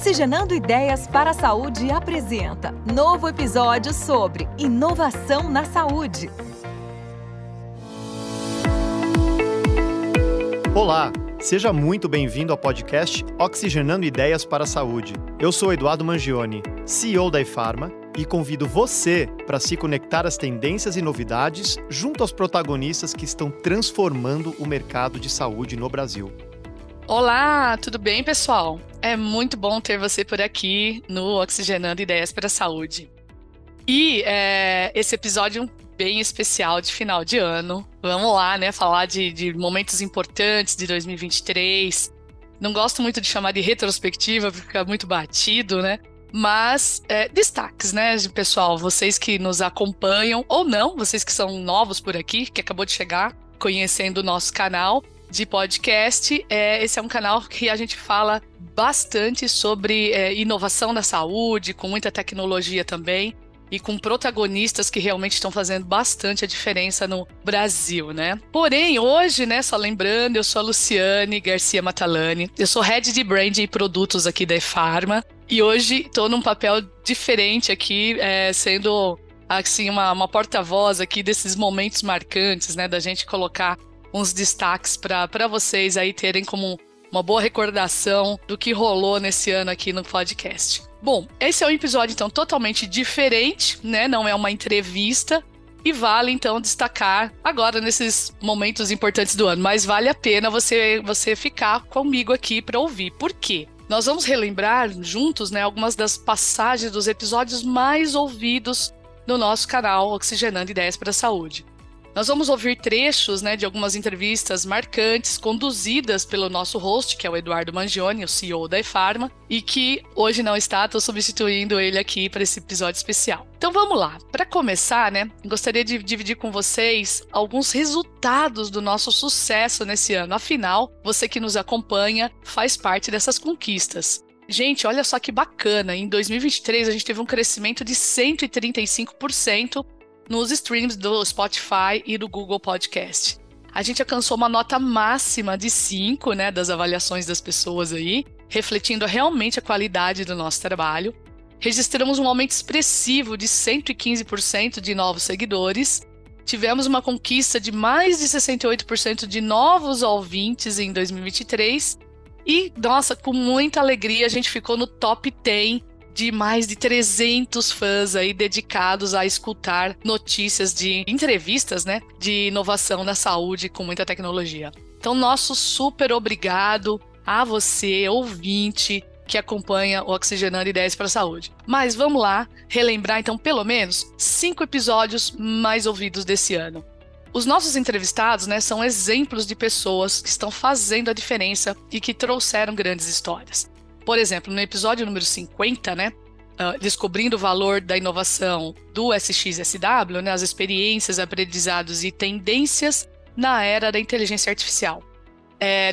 Oxigenando Ideias para a Saúde apresenta novo episódio sobre inovação na saúde. Olá, seja muito bem-vindo ao podcast Oxigenando Ideias para a Saúde. Eu sou Eduardo Mangione, CEO da ePharma, e convido você para se conectar às tendências e novidades junto aos protagonistas que estão transformando o mercado de saúde no Brasil. Olá, tudo bem, pessoal? É muito bom ter você por aqui no Oxigenando Ideias para a Saúde. E esse episódio bem especial de final de ano. Vamos lá, né? Falar de momentos importantes de 2023. Não gosto muito de chamar de retrospectiva, porque fica muito batido, né? Mas destaques, né, pessoal? Vocês que nos acompanham, ou não, vocês que são novos por aqui, que acabou de chegar, conhecendo o nosso canal de podcast. Esse é um canal que a gente fala bastante sobre inovação na saúde, com muita tecnologia também, e com protagonistas que realmente estão fazendo bastante a diferença no Brasil, né? Porém, hoje, né, só lembrando, eu sou a Luciane Garcia Matalani, eu sou Head de Branding e Produtos aqui da ePharma, e hoje estou num papel diferente aqui, sendo assim, uma porta-voz aqui desses momentos marcantes, né, da gente colocar uns destaques para vocês aí terem como uma boa recordação do que rolou nesse ano aqui no podcast. Bom, esse é um episódio, então, totalmente diferente, né? Não é uma entrevista e vale, então, destacar agora nesses momentos importantes do ano. Mas vale a pena você ficar comigo aqui para ouvir. Por quê? Nós vamos relembrar juntos, né, algumas das passagens dos episódios mais ouvidos no nosso canal Oxigenando Ideias para a Saúde. Nós vamos ouvir trechos, né, de algumas entrevistas marcantes conduzidas pelo nosso host, que é o Eduardo Mangione, o CEO da ePharma, e que hoje não está, estou substituindo ele aqui para esse episódio especial. Então vamos lá. Para começar, né, gostaria de dividir com vocês alguns resultados do nosso sucesso nesse ano. Afinal, você que nos acompanha faz parte dessas conquistas. Gente, olha só que bacana. Em 2023, a gente teve um crescimento de 135% nos streams do Spotify e do Google Podcast. A gente alcançou uma nota máxima de 5, né, das avaliações das pessoas aí, refletindo realmente a qualidade do nosso trabalho. Registramos um aumento expressivo de 115% de novos seguidores. Tivemos uma conquista de mais de 68% de novos ouvintes em 2023. E, nossa, com muita alegria, a gente ficou no top 10 de mais de 300 fãs aí dedicados a escutar notícias de entrevistas, né, de inovação na saúde com muita tecnologia. Então, nosso super obrigado a você, ouvinte, que acompanha o Oxigenando Ideias para a Saúde. Mas vamos lá relembrar, então, pelo menos 5 episódios mais ouvidos desse ano. Os nossos entrevistados, né, são exemplos de pessoas que estão fazendo a diferença e que trouxeram grandes histórias. Por exemplo, no episódio número 50, né, descobrindo o valor da inovação do SXSW, né, as experiências, aprendizados e tendências na era da inteligência artificial.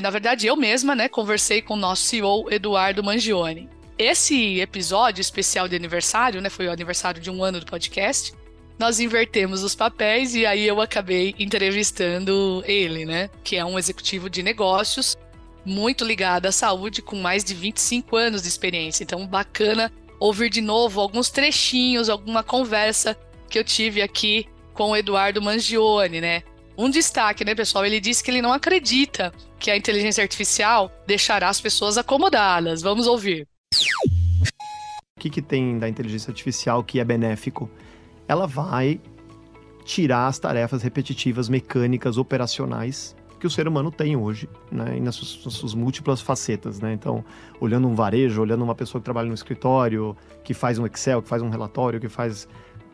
Na verdade, eu mesma, né, conversei com o nosso CEO, Eduardo Mangione. Esse episódio especial de aniversário, né, foi o aniversário de 1 ano do podcast, nós invertemos os papéis e aí eu acabei entrevistando ele, né, que é um executivo de negócios muito ligado à saúde, com mais de 25 anos de experiência. Então, bacana ouvir de novo alguns trechinhos, alguma conversa que eu tive aqui com o Eduardo Mangione, né? Um destaque, né, pessoal? Ele disse que ele não acredita que a inteligência artificial deixará as pessoas acomodadas. Vamos ouvir. O que tem da inteligência artificial que é benéfico? Ela vai tirar as tarefas repetitivas, mecânicas, operacionais que o ser humano tem hoje, né, e nas suas múltiplas facetas, né? Então, olhando um varejo, olhando uma pessoa que trabalha no escritório, que faz um Excel, que faz um relatório, que faz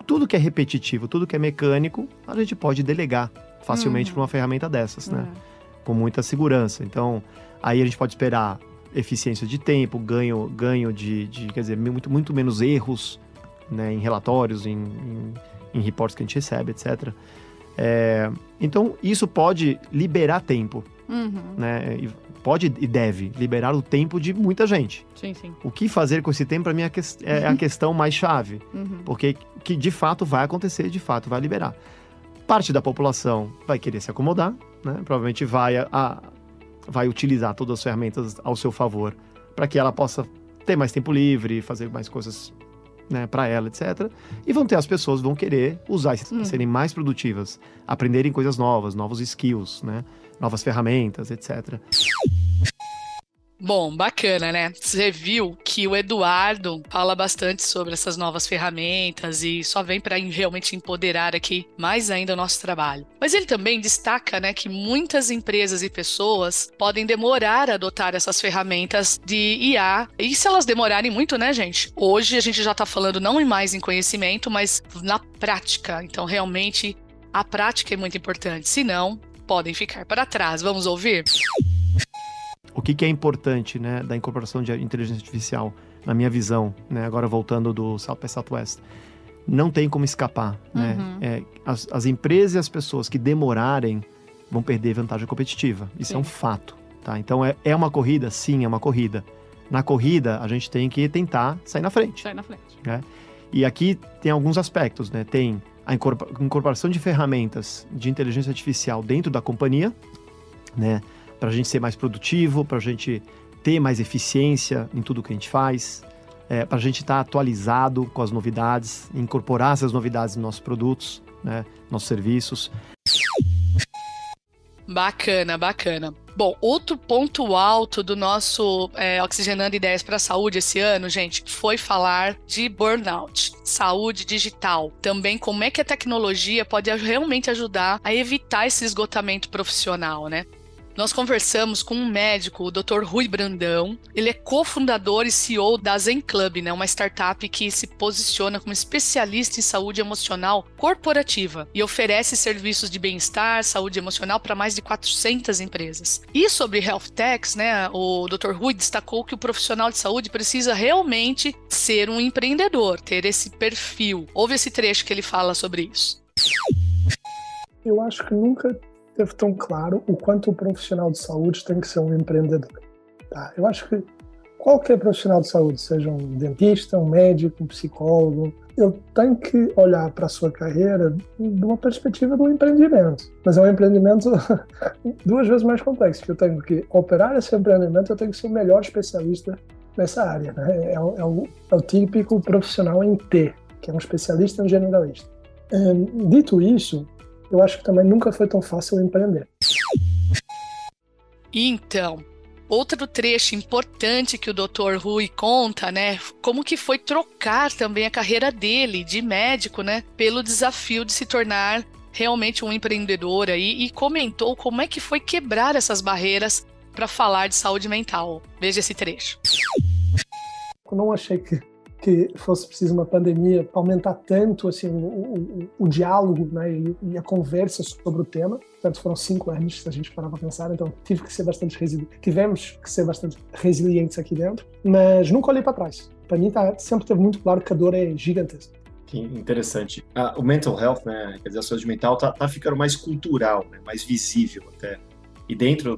tudo que é repetitivo, tudo que é mecânico, a gente pode delegar facilmente para uma ferramenta dessas, né? Com muita segurança. Então, aí a gente pode esperar eficiência de tempo, ganho de quer dizer, muito menos erros, né, em relatórios, em reportes que a gente recebe, etc. Então, isso pode liberar tempo, né? E pode e deve liberar o tempo de muita gente. Sim, sim. O que fazer com esse tempo, para mim, é a questão mais chave. Porque que de fato vai acontecer, de fato vai liberar. Parte da população vai querer se acomodar, né? Provavelmente vai utilizar todas as ferramentas ao seu favor para que ela possa ter mais tempo livre, fazer mais coisas, né, para ela, etc. E vão ter as pessoas que vão querer usar isso, serem mais produtivas, aprenderem coisas novas, novos skills, né, novas ferramentas, etc. Bom, bacana, né? Você viu que o Eduardo fala bastante sobre essas novas ferramentas e só vem para realmente empoderar aqui mais ainda o nosso trabalho. Mas ele também destaca, né, que muitas empresas e pessoas podem demorar a adotar essas ferramentas de IA. E se elas demorarem muito, né, gente? Hoje a gente já está falando não mais em conhecimento, mas na prática. Então, realmente, a prática é muito importante. Senão, podem ficar para trás. Vamos ouvir? O que é importante, né, da incorporação de inteligência artificial, na minha visão, né, agora voltando do South by Southwest, não tem como escapar. Né? As empresas e as pessoas que demorarem vão perder vantagem competitiva. Isso é um fato. Tá? Então, é uma corrida? Sim, é uma corrida. Na corrida, a gente tem que tentar sair na frente. Né? E aqui tem alguns aspectos. Né? Tem a incorporação de ferramentas de inteligência artificial dentro da companhia, né? Para a gente ser mais produtivo, para a gente ter mais eficiência em tudo que a gente faz, para a gente estar atualizado com as novidades, incorporar essas novidades nos nossos produtos, né, nossos serviços. Bacana, bacana. Bom, outro ponto alto do nosso Oxigenando Ideias para a Saúde esse ano, gente, foi falar de burnout, saúde digital. Também como é que a tecnologia pode realmente ajudar a evitar esse esgotamento profissional, né? Nós conversamos com um médico, o Dr. Rui Brandão. Ele é cofundador e CEO da Zen Club, né? Uma startup que se posiciona como especialista em saúde emocional corporativa e oferece serviços de bem-estar, saúde emocional para mais de 400 empresas. E sobre health techs, né? O Dr. Rui destacou que o profissional de saúde precisa realmente ser um empreendedor, ter esse perfil. Ouve esse trecho que ele fala sobre isso. Eu acho que nunca teve tão claro o quanto o profissional de saúde tem que ser um empreendedor. Tá? Eu acho que qualquer profissional de saúde, seja um dentista, um médico, um psicólogo, ele tem que olhar para a sua carreira de uma perspectiva do empreendimento. Mas é um empreendimento 2 vezes mais complexo, que eu tenho que operar esse empreendimento, eu tenho que ser o melhor especialista nessa área. Né? É o típico profissional em T, que é um especialista, um generalista. Dito isso, eu acho que também nunca foi tão fácil empreender. Então, outro trecho importante que o Dr. Rui conta, né, como que foi trocar também a carreira dele de médico, né, pelo desafio de se tornar realmente um empreendedor aí, e comentou como é que foi quebrar essas barreiras para falar de saúde mental. Veja esse trecho. Eu não achei que fosse preciso uma pandemia para aumentar tanto assim, o diálogo, né, e a conversa sobre o tema. Portanto, foram 5 anos, se a gente parar para pensar, então tivemos que ser bastante resilientes aqui dentro, mas nunca olhei para trás. Para mim, sempre teve muito claro que a dor é gigantesca. Que interessante. O mental health, né, quer dizer, a saúde mental, tá ficando mais cultural, né, mais visível até. E dentro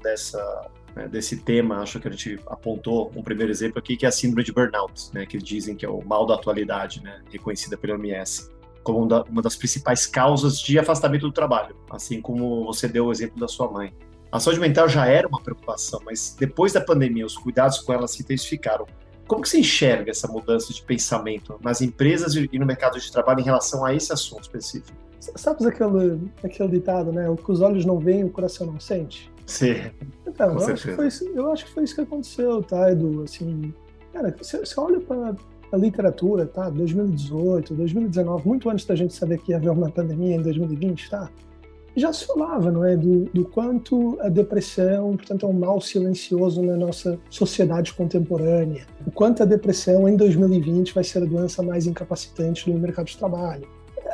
desse tema, acho que a gente apontou um primeiro exemplo aqui, que é a síndrome de burnout, né, que dizem que é o mal da atualidade, né, reconhecida pela OMS, como uma das principais causas de afastamento do trabalho, assim como você deu o exemplo da sua mãe. A saúde mental já era uma preocupação, mas depois da pandemia, os cuidados com ela se intensificaram. Como que você enxerga essa mudança de pensamento nas empresas e no mercado de trabalho em relação a esse assunto específico? Sabes aquele ditado, né, o que os olhos não veem, o coração não sente? Sim. Então, eu acho que foi isso que aconteceu, tá, Edu? Assim, cara, você olha para a literatura, tá? 2018, 2019, muito antes da gente saber que ia haver uma pandemia em 2020, tá? Já se falava, não é, do quanto a depressão, portanto, é um mal silencioso na nossa sociedade contemporânea. O quanto a depressão em 2020 vai ser a doença mais incapacitante no mercado de trabalho.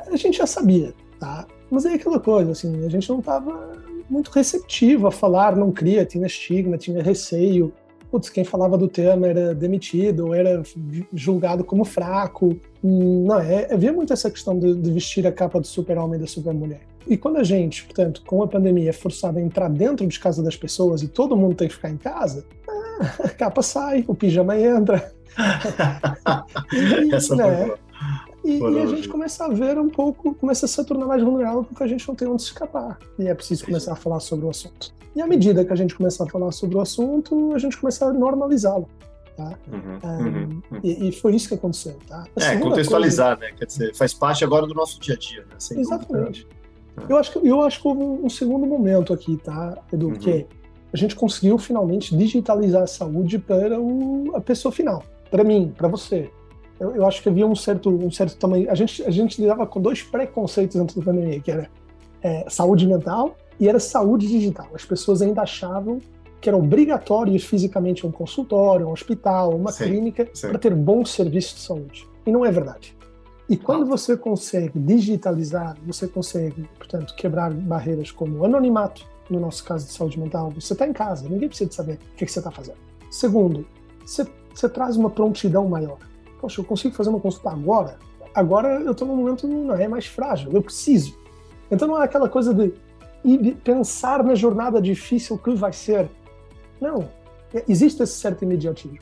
A gente já sabia, tá? Mas é aquela coisa, assim, a gente não estava muito receptivo a falar, não cria, tinha estigma, tinha receio. Putz, quem falava do tema era demitido, era julgado como fraco. Não, havia muito essa questão de vestir a capa do super-homem e da super-mulher. E quando a gente, portanto, com a pandemia é forçado a entrar dentro de casa das pessoas e todo mundo tem que ficar em casa, a capa sai, o pijama entra. Essa foi boa. E a gente começa a ver um pouco, começa a se tornar mais vulnerável porque a gente não tem onde se escapar. E é preciso começar a falar sobre o assunto. E à medida que a gente começa a falar sobre o assunto, a gente começa a normalizá-lo. tá? E foi isso que aconteceu, tá? Contextualizar, né? Quer dizer, faz parte agora do nosso dia a dia, né? Sem exatamente. Eu acho que houve um segundo momento aqui, tá, Edu? Que a gente conseguiu finalmente digitalizar a saúde para a pessoa final. Para mim, para você. Eu acho que havia um certo tamanho. A gente lidava com dois preconceitos antes da pandemia, que era saúde mental e era saúde digital. As pessoas ainda achavam que era obrigatório ir fisicamente a um consultório, um hospital, uma clínica para ter bom serviço de saúde. E não é verdade. E quando você consegue digitalizar, você consegue, portanto, quebrar barreiras como o anonimato, no nosso caso de saúde mental. Você está em casa, ninguém precisa de saber o que você está fazendo. Segundo, você traz uma prontidão maior. Poxa, eu consigo fazer uma consulta agora? Agora eu estou num momento não é mais frágil, eu preciso. Então não é aquela coisa de pensar na jornada difícil que vai ser. Não, existe esse certo imediatismo.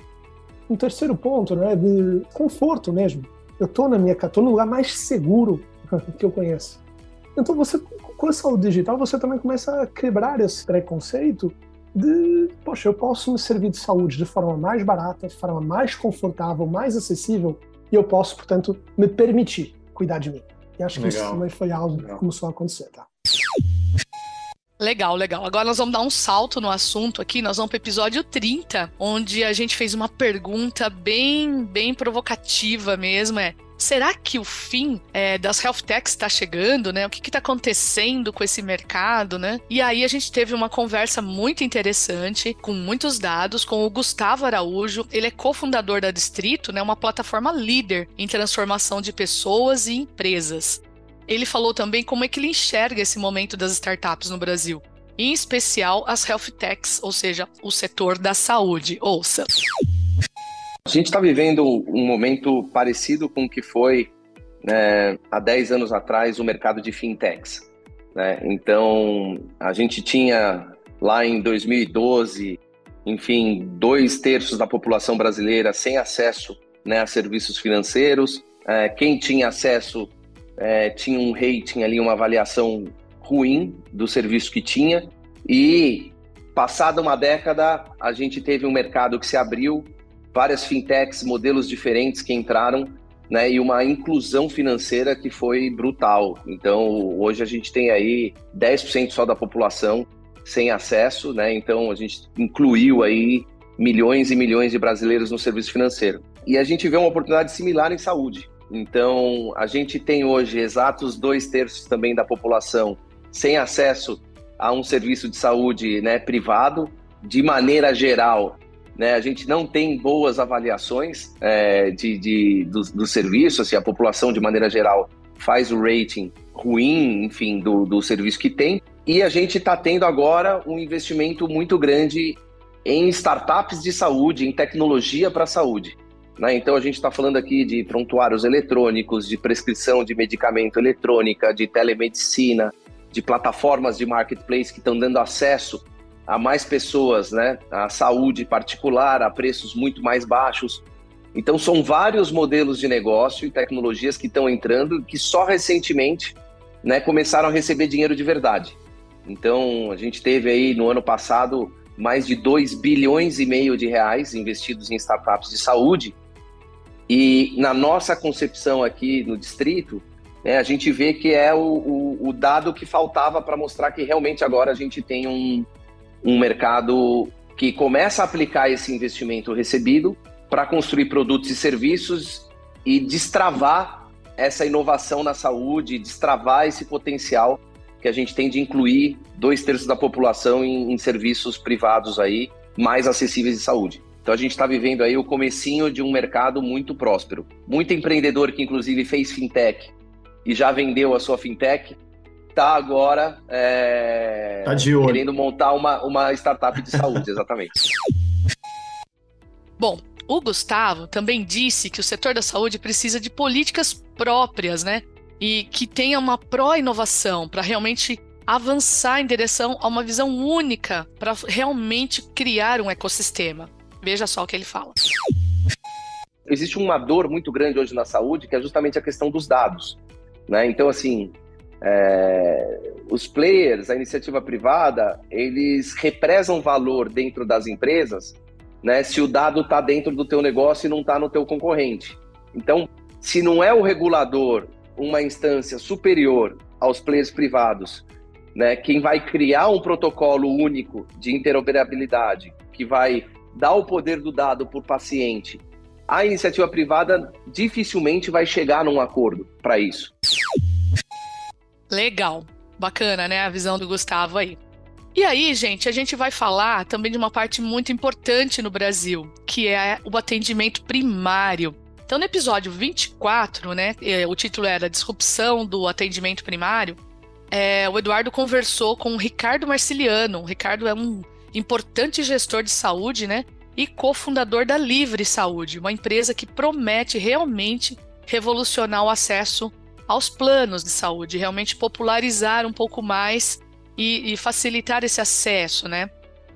Um terceiro ponto, né, de conforto mesmo. Eu estou no lugar mais seguro que eu conheço. Então você, com a saúde digital, você também começa a quebrar esse preconceito de, poxa, eu posso me servir de saúde de forma mais barata, de forma mais confortável, mais acessível, e eu posso, portanto, me permitir cuidar de mim. E acho que isso também foi algo que começou a acontecer, tá? Legal. Agora nós vamos dar um salto no assunto aqui, nós vamos para o episódio 30, onde a gente fez uma pergunta bem provocativa mesmo, será que o fim das health techs está chegando, né? O que está acontecendo com esse mercado, né? E aí a gente teve uma conversa muito interessante, com muitos dados, com o Gustavo Araújo. Ele é cofundador da Distrito, né? Uma plataforma líder em transformação de pessoas e empresas. Ele falou também como é que ele enxerga esse momento das startups no Brasil, em especial as health techs, ou seja, o setor da saúde. Ouça! A gente está vivendo um momento parecido com o que foi, né, há 10 anos atrás o mercado de fintechs, né? Então, a gente tinha lá em 2012, enfim, 2/3 da população brasileira sem acesso, né, a serviços financeiros. Quem tinha acesso tinha um rating ali, uma avaliação ruim do serviço que tinha. E, passada uma década, a gente teve um mercado que se abriu, várias fintechs, modelos diferentes que entraram, né, e uma inclusão financeira que foi brutal. Então, hoje a gente tem aí 10% só da população sem acesso, né? Então, a gente incluiu aí milhões e milhões de brasileiros no serviço financeiro. E a gente vê uma oportunidade similar em saúde. Então, a gente tem hoje exatos 2/3 também da população sem acesso a um serviço de saúde, né, privado. De maneira geral, né, a gente não tem boas avaliações do serviço, assim, a população, de maneira geral, faz o rating ruim, enfim, do serviço que tem. E a gente está tendo agora um investimento muito grande em startups de saúde, em tecnologia para a saúde. Né? Então, a gente está falando aqui de prontuários eletrônicos, de prescrição de medicamento eletrônica, de telemedicina, de plataformas de marketplace que estão dando acesso a mais pessoas, né, à saúde particular, a preços muito mais baixos. Então, são vários modelos de negócio e tecnologias que estão entrando, que só recentemente, né, começaram a receber dinheiro de verdade. Então, a gente teve aí, no ano passado, mais de 2,5 bilhões de reais investidos em startups de saúde. E na nossa concepção aqui no Distrito, né, a gente vê que é o dado que faltava para mostrar que realmente agora a gente tem um mercado que começa a aplicar esse investimento recebido para construir produtos e serviços e destravar essa inovação na saúde, destravar esse potencial que a gente tem de incluir 2/3 da população em serviços privados aí, mais acessíveis de saúde. Então a gente está vivendo aí o comecinho de um mercado muito próspero. Muito empreendedor que inclusive fez fintech e já vendeu a sua fintech, está agora tá de olho, querendo montar uma startup de saúde, exatamente. Bom, o Gustavo também disse que o setor da saúde precisa de políticas próprias, né? E que tenha uma pró-inovação para realmente avançar em direção a uma visão única para realmente criar um ecossistema. Veja só o que ele fala. Existe uma dor muito grande hoje na saúde, que é justamente a questão dos dados, né? Então, assim, os players, a iniciativa privada, eles represam valor dentro das empresas né, se o dado está dentro do teu negócio e não está no teu concorrente. Então, se não é o regulador uma instância superior aos players privados, né, quem vai criar um protocolo único de interoperabilidade, que vai dar o poder do dado por paciente, a iniciativa privada dificilmente vai chegar num acordo para isso. Legal. Bacana, né? A visão do Gustavo aí. E aí, gente, a gente vai falar também de uma parte muito importante no Brasil, que é o atendimento primário. Então, no episódio 24, né, o título era Disrupção do Atendimento Primário, o Eduardo conversou com o Ricardo Marciliano. O Ricardo é um importante gestor de saúde, né, e cofundador da Livre Saúde, uma empresa que promete realmente revolucionar o acesso aos planos de saúde, realmente popularizar um pouco mais e facilitar esse acesso, né?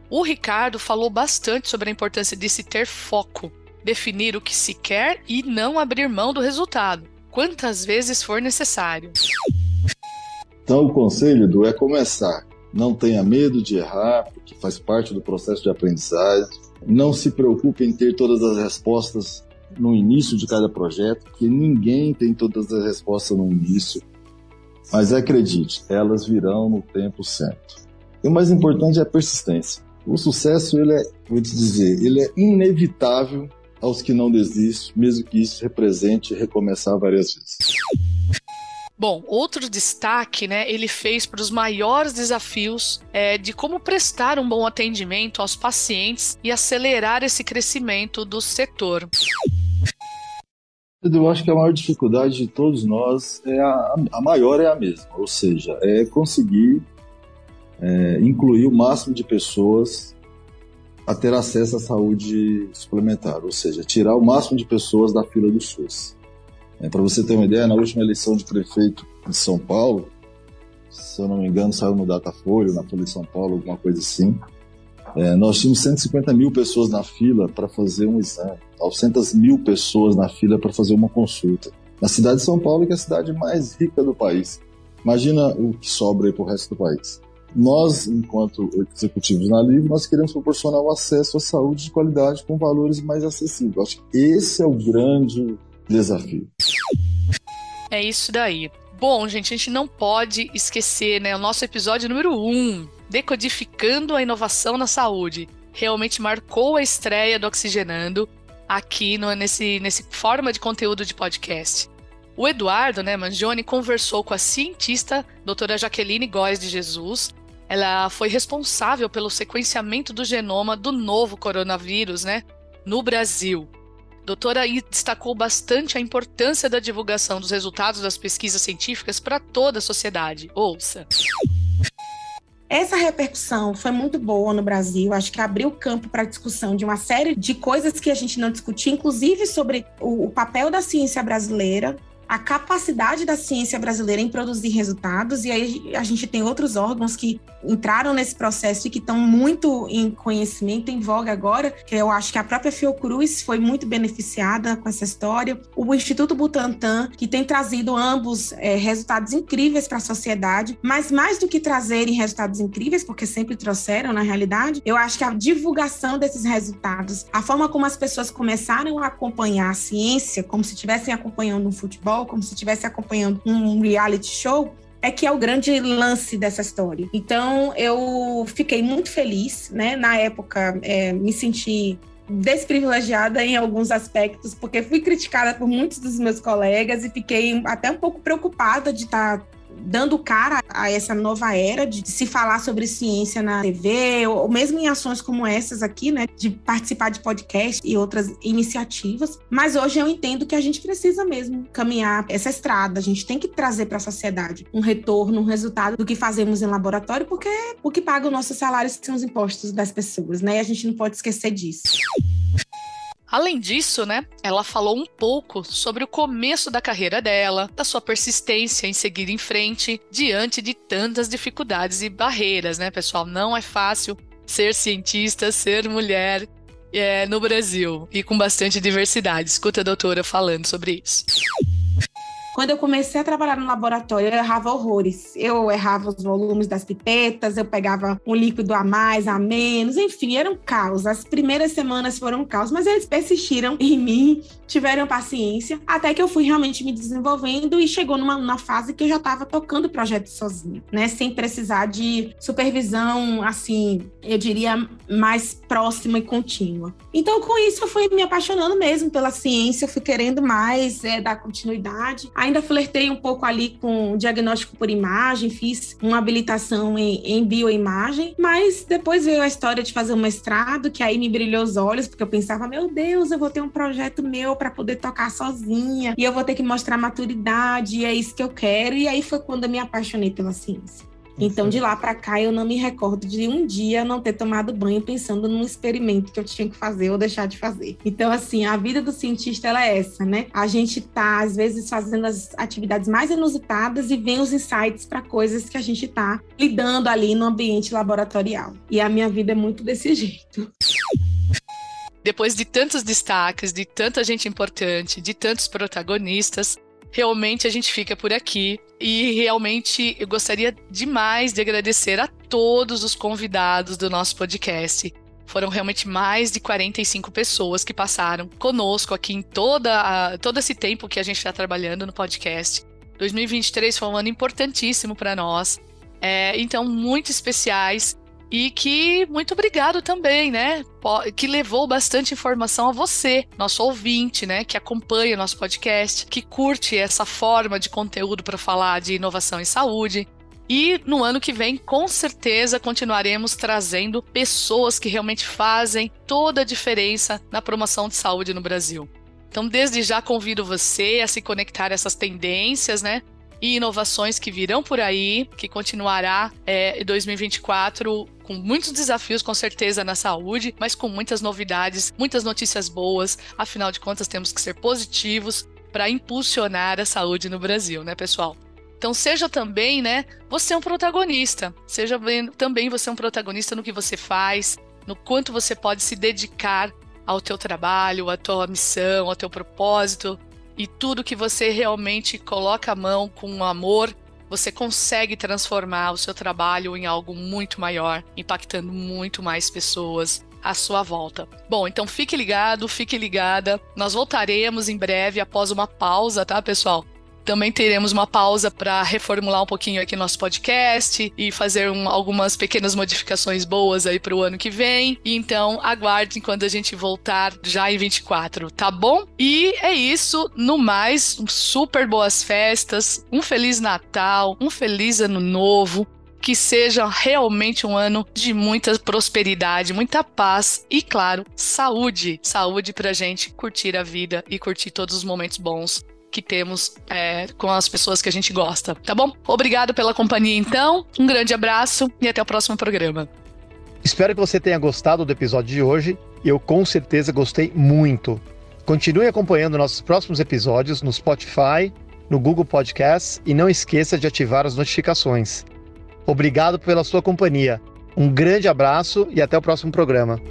O Ricardo falou bastante sobre a importância de se ter foco, definir o que se quer e não abrir mão do resultado, quantas vezes for necessário. Então, o conselho, Edu, é começar. Não tenha medo de errar, porque faz parte do processo de aprendizagem. Não se preocupe em ter todas as respostas no início de cada projeto, porque ninguém tem todas as respostas no início. Mas acredite, elas virão no tempo certo. E o mais importante é a persistência. O sucesso, ele é inevitável aos que não desistem, mesmo que isso represente recomeçar várias vezes. Bom, outro destaque, né, ele fez para os maiores desafios de como prestar um bom atendimento aos pacientes e acelerar esse crescimento do setor. Eu acho que a maior dificuldade de todos nós, a maior é a mesma, ou seja, é conseguir incluir o máximo de pessoas a ter acesso à saúde suplementar, ou seja, tirar o máximo de pessoas da fila do SUS. Para você ter uma ideia, na última eleição de prefeito de São Paulo, se eu não me engano, saiu no Datafolha, na Folha de São Paulo, alguma coisa assim, nós tínhamos 150 mil pessoas na fila para fazer um exame, 900 mil pessoas na fila para fazer uma consulta. Na cidade de São Paulo, que é a cidade mais rica do país. Imagina o que sobra aí para o resto do país. Nós, enquanto executivos na Livre, nós queremos proporcionar o acesso à saúde de qualidade com valores mais acessíveis. Acho que esse é o grande desafio. É isso daí. Bom, gente, a gente não pode esquecer, né, o nosso episódio número 1, Decodificando a Inovação na Saúde. Realmente marcou a estreia do Oxigenando aqui nesse forma de conteúdo de podcast. O Eduardo, né, Mangione, conversou com a cientista doutora Jaqueline Góes de Jesus. Ela foi responsável pelo sequenciamento do genoma do novo coronavírus, né, no Brasil. A doutora destacou bastante a importância da divulgação dos resultados das pesquisas científicas para toda a sociedade. Ouça! Essa repercussão foi muito boa no Brasil, acho que abriu campo para a discussão de uma série de coisas que a gente não discutia, inclusive sobre o papel da ciência brasileira, a capacidade da ciência brasileira em produzir resultados, e aí a gente tem outros órgãos que entraram nesse processo e que estão muito em conhecimento, em voga agora, que eu acho que a própria Fiocruz foi muito beneficiada com essa história, o Instituto Butantan, que tem trazido ambos resultados incríveis para a sociedade, mas mais do que trazerem resultados incríveis, porque sempre trouxeram na realidade, eu acho que a divulgação desses resultados, a forma como as pessoas começaram a acompanhar a ciência, como se estivessem acompanhando um futebol, como se estivesse acompanhando um reality show, é que é o grande lance dessa história. Então, eu fiquei muito feliz, né? Na época, me senti desprivilegiada em alguns aspectos, porque fui criticada por muitos dos meus colegas e fiquei até um pouco preocupada de estar dando cara a essa nova era de se falar sobre ciência na TV, ou mesmo em ações como essas aqui, né, de participar de podcast e outras iniciativas. Mas hoje eu entendo que a gente precisa mesmo caminhar essa estrada, a gente tem que trazer para a sociedade um retorno, um resultado do que fazemos em laboratório, porque o que paga o nosso salário são os impostos das pessoas, né, e a gente não pode esquecer disso. Além disso, né, ela falou um pouco sobre o começo da carreira dela, da sua persistência em seguir em frente diante de tantas dificuldades e barreiras, né, pessoal? Não é fácil ser cientista, ser mulher no Brasil e com bastante diversidade. Escuta a doutora falando sobre isso. Quando eu comecei a trabalhar no laboratório, eu errava horrores. Eu errava os volumes das pipetas, eu pegava um líquido a mais, a menos, enfim, era um caos. As primeiras semanas foram um caos, mas eles persistiram em mim, tiveram paciência, até que eu fui realmente me desenvolvendo e chegou numa fase que eu já estava tocando o projeto sozinha, né? Sem precisar de supervisão, assim, eu diria, mais próxima e contínua. Então, com isso, eu fui me apaixonando mesmo pela ciência, eu fui querendo mais dar continuidade. Ainda flertei um pouco ali com diagnóstico por imagem, fiz uma habilitação em bioimagem, mas depois veio a história de fazer um mestrado, que aí me brilhou os olhos, porque eu pensava, meu Deus, eu vou ter um projeto meu para poder tocar sozinha, e eu vou ter que mostrar maturidade, e é isso que eu quero. E aí foi quando eu me apaixonei pela ciência. Então, de lá para cá, eu não me recordo de um dia não ter tomado banho pensando num experimento que eu tinha que fazer ou deixar de fazer. Então, assim, a vida do cientista, ela é essa, né? A gente tá, às vezes, fazendo as atividades mais inusitadas e vem os insights para coisas que a gente tá lidando ali no ambiente laboratorial. E a minha vida é muito desse jeito. Depois de tantos destaques, de tanta gente importante, de tantos protagonistas, realmente a gente fica por aqui. E realmente eu gostaria demais de agradecer a todos os convidados do nosso podcast. Foram realmente mais de 45 pessoas que passaram conosco aqui em todo esse tempo que a gente está trabalhando no podcast. 2023 foi um ano importantíssimo para nós. Então, muito especiais. E que muito obrigado também, né? Que levou bastante informação a você, nosso ouvinte, né? Que acompanha o nosso podcast, que curte essa forma de conteúdo para falar de inovação em saúde. E no ano que vem, com certeza, continuaremos trazendo pessoas que realmente fazem toda a diferença na promoção de saúde no Brasil. Então, desde já convido você a se conectar a essas tendências, né? E inovações que virão por aí, que continuará em 2024 com muitos desafios, com certeza, na saúde, mas com muitas novidades, muitas notícias boas. Afinal de contas, temos que ser positivos para impulsionar a saúde no Brasil, né, pessoal? Então, seja também, né, você um protagonista. Seja também você um protagonista no que você faz, no quanto você pode se dedicar ao teu trabalho, à tua missão, ao teu propósito. E tudo que você realmente coloca a mão com amor, você consegue transformar o seu trabalho em algo muito maior, impactando muito mais pessoas à sua volta. Bom, então fique ligado, fique ligada. Nós voltaremos em breve após uma pausa, tá, pessoal? Também teremos uma pausa para reformular um pouquinho aqui nosso podcast e fazer algumas pequenas modificações boas aí para o ano que vem. E então, aguardem quando a gente voltar já em 24, tá bom? E é isso. No mais, super boas festas, um Feliz Natal, um Feliz Ano Novo. Que seja realmente um ano de muita prosperidade, muita paz e, claro, saúde. Saúde pra gente curtir a vida e curtir todos os momentos bons que temos com as pessoas que a gente gosta, tá bom? Obrigado pela companhia, então. Um grande abraço e até o próximo programa. Espero que você tenha gostado do episódio de hoje. Eu, com certeza, gostei muito. Continue acompanhando nossos próximos episódios no Spotify, no Google Podcasts e não esqueça de ativar as notificações. Obrigado pela sua companhia. Um grande abraço e até o próximo programa.